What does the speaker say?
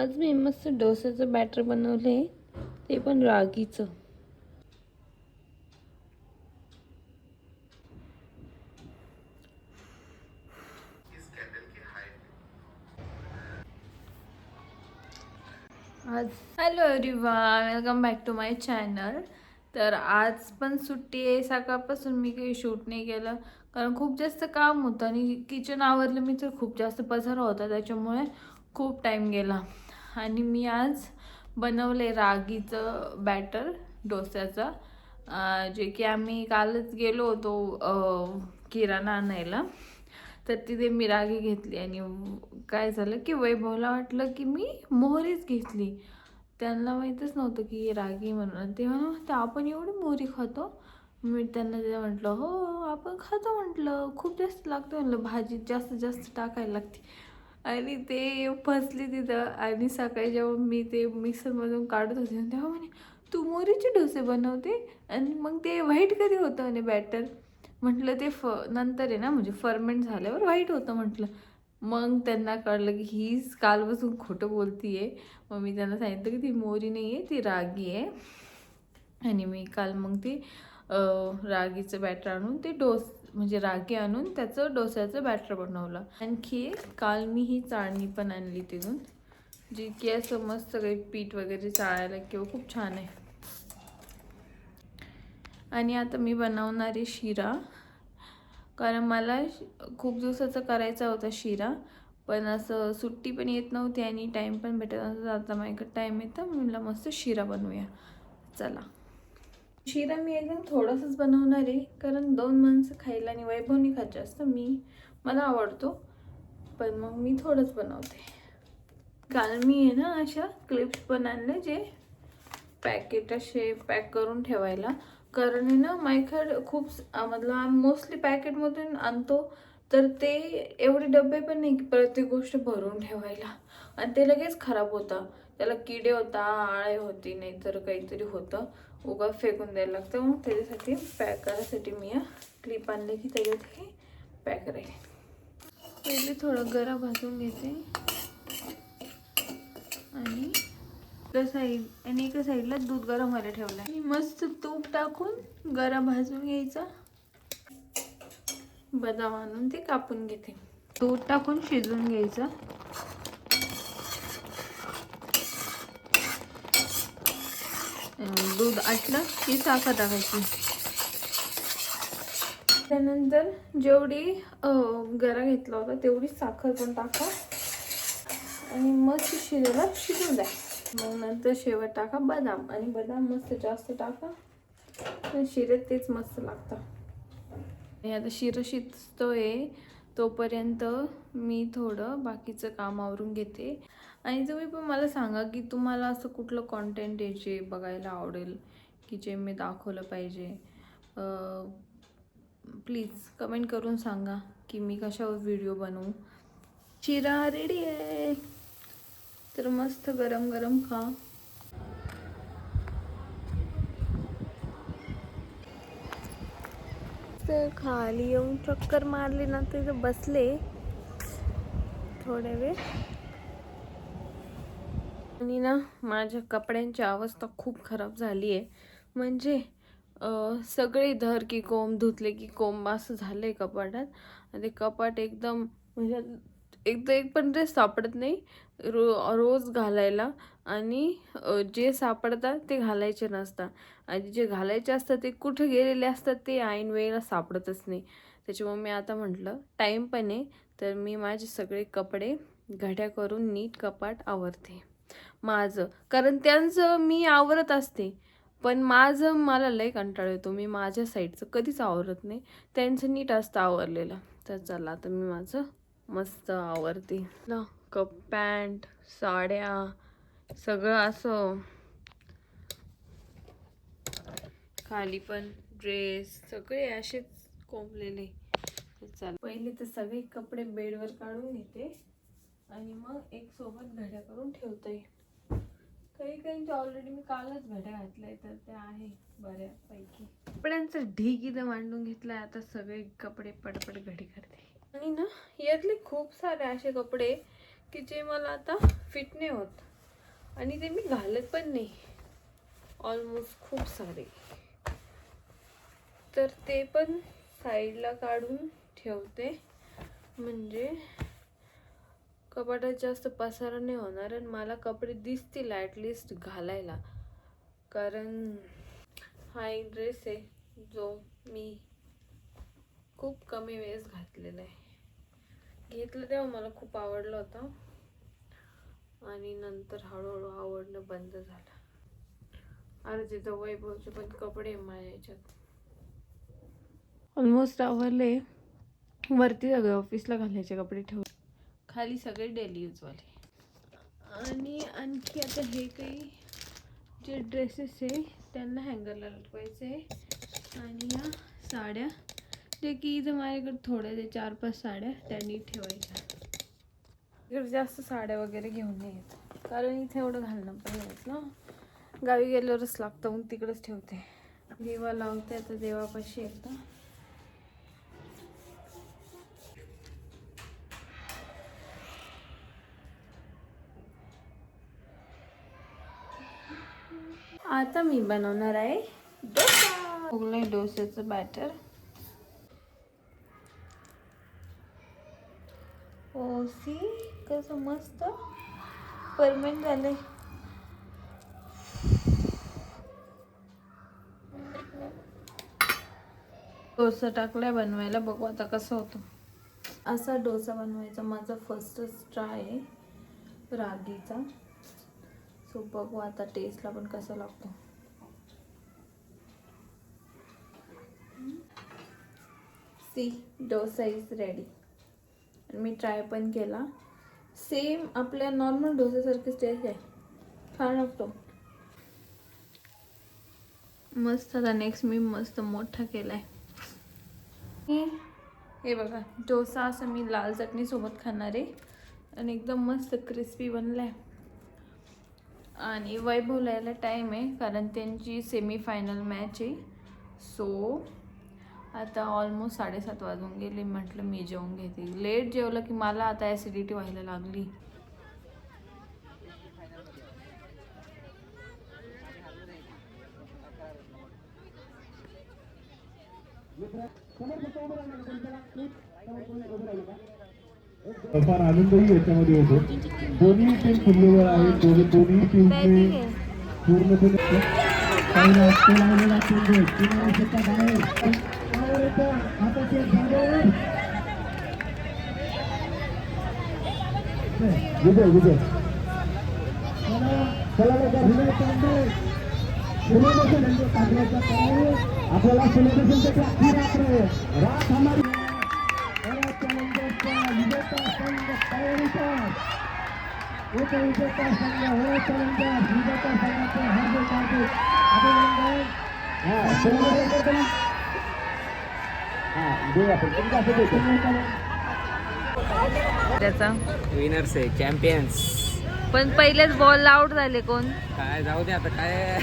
आज मी मस्त डोसाचं बॅटर बनवले, ते पण रागीचं. आज hello everyone, welcome back to my channel. तर आज पण सुट्टी आहे. सकाळपासून मी काही शूट नाही केलं कारण खूप जास्त काम होतं आणि किचन आवरलं मी तर खूप जास्त पसारा होता, त्याच्यामुळे खूप टाईम गेला. आणि मी आज बनवले रागीचं बॅटर डोस्याचं, जे की आम्ही कालच गेलो होतो किराणा आणायला. तर तिथे मी रागी घेतली आणि काय झालं की वैभवला वाटलं की मी मोहरीच घेतली. त्यांना माहीतच नव्हतं की रागी म्हणून. तेव्हा आपण एवढी मोहरी खातो. मी त्यांना ते म्हटलं, हो आपण खातो म्हटलं, खूप जास्त लागतं म्हटलं, भाजीत जास्त जास्त टाकायला लागते. आणि ते फसली तिथं. आणि सकाळी जेव्हा मी ते मिक्सरमधून काढत होते तेव्हा म्हणे, तू मोहरीचे डोसे बनवते आणि मग ते व्हाईट कधी होतं म्हणे बॅटर. म्हटलं ते नंतर आहे ना, म्हणजे फर्मेंट झाल्यावर व्हाईट होतं म्हटलं. मग त्यांना कळलं की हीच कालपासून खोटं बोलतीये. मग मी त्यांना सांगितलं की ती मोहरी नाही आहे, ती रागी आहे. आणि मी काल मग ती रागीचं बॅटर आणून ते म्हणजे रागी आणून त्याचं डोस्याचं बॅटर बनवलं. आणखी काल मी ही चाळणी पण आणली तिथून, जी की असं मस्त काही पीठ वगैरे चाळायला किंवा खूप छान आहे. आणि आता मी बनवणार आहे शिरा, कारण मला खूप दिवसाचा करायचा होता शिरा, पण असं सुट्टी पण येत नव्हती आणि टाईम पण भेटत नव्हता. आता माझ्याकडे टाईम येतं, म्हणलं मस्त शिरा बनवूया. चला, शिरा मी एकदम थोडंसंच बनवणार आहे, कारण 2 माणसं खायला आणि वैभवनी खात जास्त. मला आवडतो, पण मग मी थोडंच बनवते. काल मी आहे ना अशा क्लिप्स पण आणले, जे पॅकेट असे पॅक करून ठेवायला. कारण आहे ना माझ्याकडे खूप मतलब मोस्टली पॅकेटमधून आणतो, तर ते एवढे डबे पण नाही की प्रत्येक गोष्ट भरून ठेवायला, आणि ते लगेच खराब होतं. त्याला किडे होता, आळे होती, नाही तर काहीतरी होतं, उगा फेकून द्यायला लागतं. मग त्याच्यासाठी पॅक करायसाठी मी या क्लिप आणले की त्याच्यात हे पॅक राहील. पहिले थोडं गरम भाजून घेते आणि एका साईडला दूध गरम व्हायला ठेवलं आणि मस्त तूप टाकून गरम भाजून घ्यायचा. बदाम आणून ते कापून घेते, दूध टाकून शिजवून घ्यायचं. दूध आटलं की साखर टाकायची. त्यानंतर जेवढी गरा घेतला होता तेवढी साखर पण टाका आणि मस्त शिरेला शिजून द्या. मग नंतर शेवट टाका बदाम, आणि बदाम मस्त जास्त टाका, शिऱ्यात तेच मस्त लागतं. आणि आता शिरं शिजतोय तोपर्यंत मी थोडं बाकीचं काम आवरून घेते. आणि तुम्ही पण मला सांगा की तुम्हाला असं कुठलं कॉन्टेंट आहे जे बघायला आवडेल, की जे मी दाखवलं पाहिजे. प्लीज कमेंट करून सांगा की मी कशावर व्हिडिओ बनवू. शिरा रेडी आहे, तर मस्त गरम गरम खा. तर खाली येऊन चक्कर मारली ना, तिथं बसले थोड्या वेळ. आणि ना माझ्या कपड्यांची अवस्था खूप खराब झाली आहे. म्हणजे सगळे धर की कोंब, धुतले की कोंब, असं झालं आहे कपाटात. आणि ते कपाट एकदम, म्हणजे एकदा एक पण ड्रेस सापडत नाही रोज घालायला. आणि जे सापडतात ते घालायचे नसतात, आणि जे घालायचे असतात ते कुठे गेलेले असतात ते ऐन वेळेला सापडतच नाही. त्याच्यामुळे मी आता म्हटलं टाईम पण आहे, तर मी माझे सगळे कपडे घड्या करून नीट कपाट आवरते माझं. कारण त्यांचं मी आवरत असते, पण माझं मला लय कंटाळा येतो. मी माझ्या साईडचं कधीच आवरत नाही, त्यांचं नीट असतं आवरलेलं. तर चला आता मी माझं मस्त आवरते ना. पॅन्ट, साड्या, सगळं असं, खाली पण ड्रेस, सगळे असेच कोंबलेले. चला, पहिले तर सगळे कपडे बेडवर काढून घेते आणि मग एक सोबत घड्या करून ठेवते. काही ऑलरेडी मी कालच घड्या घातल्या, तर ते आहे बऱ्यापैकी. कपड्यांचं ढीग इथं मांडून घेतलाय. आता सगळे कपडे पटपट घडी करते. आणि ना यातले खूप सारे असे कपडे की जे मला आता फिट नाही होत. आणि ते मी घालत पण नाही ऑलमोस्ट खूप सारे. तर ते पण साईडला काढून ठेवते, म्हणजे कपाटात जास्त पसारा नाही होणार आणि मला कपडे दिसतील ॲटलिस्ट घालायला. कारण हा एक ड्रेस आहे जो मी खूप कमी वेळेस घातलेला आहे. घेतलं तेव्हा मला खूप आवडलं होतं आणि नंतर हळूहळू आवडणं बंद झालं. अर्जिता वैभवचे पण कपडे माझ्या ह्याच्यात ऑलमोस्ट आवडले. वरती सगळे ऑफिसला घालायचे कपडे ठेवले, खाली सगळे डेली यूजवाले. आणि आणखी आता हे काही जे ड्रेसेस आहे त्यांना हँगरला लटकवायचे आहे. आणि या साड्या जे की इथं माझ्याकडे थोड्या ते 4-5 साड्या त्यांनी ठेवायच्या. इकडे जास्त साड्या वगैरे घेऊन नाही येत, कारण इथे एवढं घालणं पण येत ना, गावी गेल्यावरच लागतं, मग तिकडेच ठेवते. देवा लावते आता देवापाशी एकदा. आता मी बनवणार आहे डोसा. उगलंय डोस्याचं बॅटर. ओ सी कसं मस्त परमेंट झालंय. डोसा टाकलाय बनवायला, बघू आता कसं होतं. असा डोसा बनवायचा माझा फर्स्टच ट्राय आहे रागीचा. सो बघू आता टेस्टला पण कसं लागतो. See dosa is ready. मी ट्राय पण केला, सेम आपल्या नॉर्मल डोसासारखीच टेस्ट आहे, छान लागतो मस्त. आता नेक्स्ट मी मस्त मोठा केलाय. हे बघा डोसा असं मी लाल चटणी सोबत खाणार आहे आणि एकदम मस्त क्रिस्पी बनलाय. आणि वैभवला यायला टाईम आहे कारण त्यांची सेमीफायनल मॅच आहे. सो आता ऑलमोस्ट 7:30 वाजून गेले. म्हटलं मी जेवून घेते. लेट जेवलं की मला आता ॲसिडिटी व्हायला लागली. फार आनंदही याच्यामध्ये होतो. दोन्ही टीम खुल्लेवर आहे, दोन्ही टीमने पूर्णपणे विजय विजय आपल्याला रात हमारी त्याचा विनर्स आहे, चॅम्पियन्स. पण पहिलेच बॉल आउट झाले कोण. काय जाऊ दे आता, काय